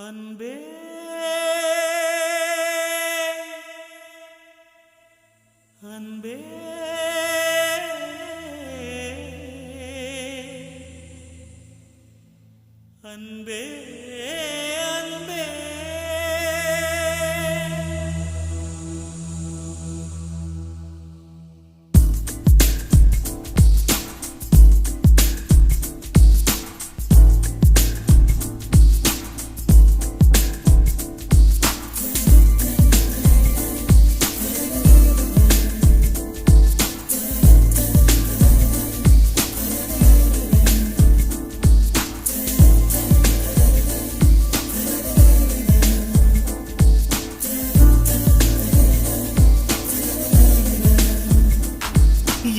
அன்பே அன்பே அன்பே அன்பே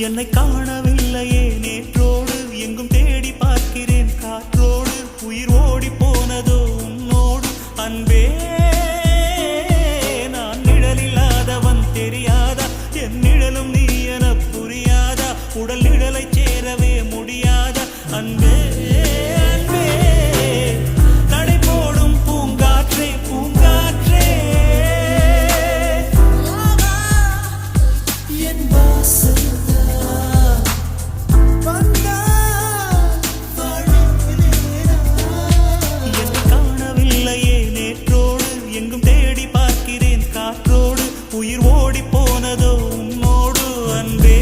என்னை காணவில்லையே நேற்றோடு எங்கும் தேடி பார்க்கிறேன் காற்றோடு உயிர் ஓடி போனதோ உன்னோடு அன்பே நான் நிழலில்லாதவன் தெரியாதா என் நிழலும் நீ என புரியாதா உடல் நிழலை சேரவே முடியாதா அன்பே அன்பே நடை போடும் பூங்காற்றே பூங்காற்றே என் வாசல் உயிர் ஓடி போனதோ உன்னோடு அன்பே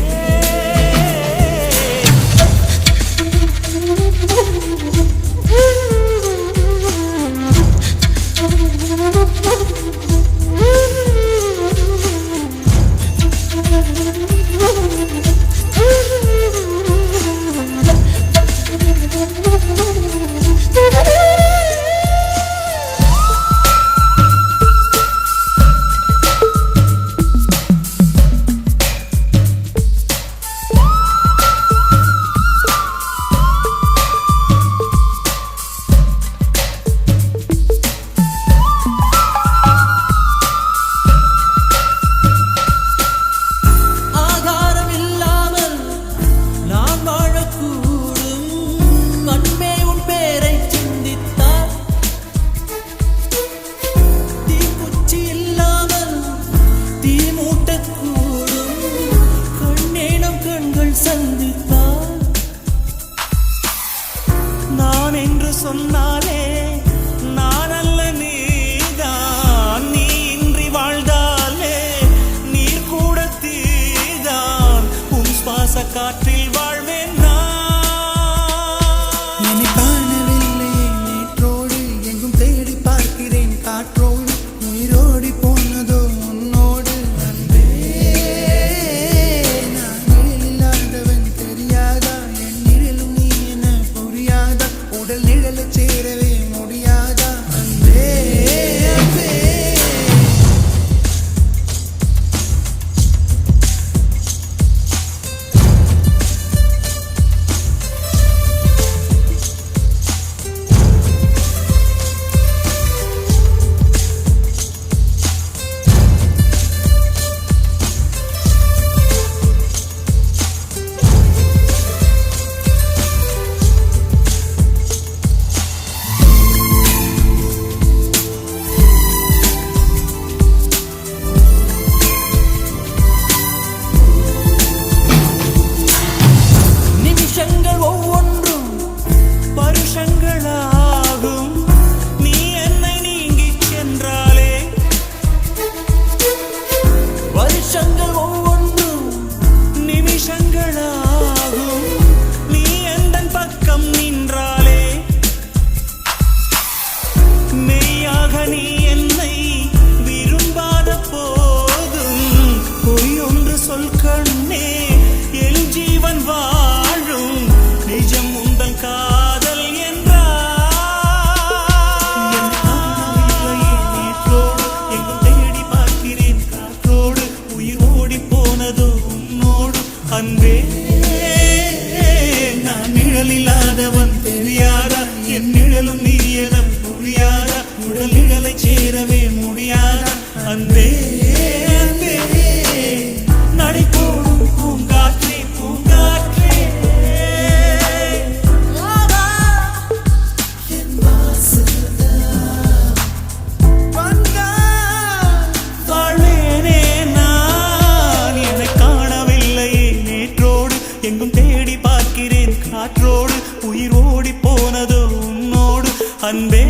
நான் என்று சொன்னாலே நான் அல்ல நீதான் நீ இன்றி வாழ்ந்தாலே நீர் கூட தீதான் உன் சுவாச காற்றில் வாழ்வேன் என்னை காணவில்லையே நேற்றோடு எங்கும் தேடி பார்க்கிறேன் காற்றோடு உயிரோடி போனதோ உன்னோடு அன்பே நான் நிழலில்லாதவன் தெரியாதா என் நிழலும் நீ என புரியாதா உடல் நிழலை சேரவே முடியாதா அன்பே அன்பே வருஷங்களாகும் நீ என்னை நீங்கி சென்றாலே வருஷங்கள் ஒவ்வொன்றும் நிமிஷங்களாகும் நீ எந்தன் பக்கம் நின்றாலே மெய்யாக நீ என்னை விரும்பாத போதும் பொய் ஒன்று சொல் கண்ணே என் ஜீவன் வாழும் நிஜம் உந்தன் காதல் அன்பே நான் நிழலில்லாதவன் தெரியாதா என் நிழலும் நீ என புரியாதா உடல் நிழலை அன்பே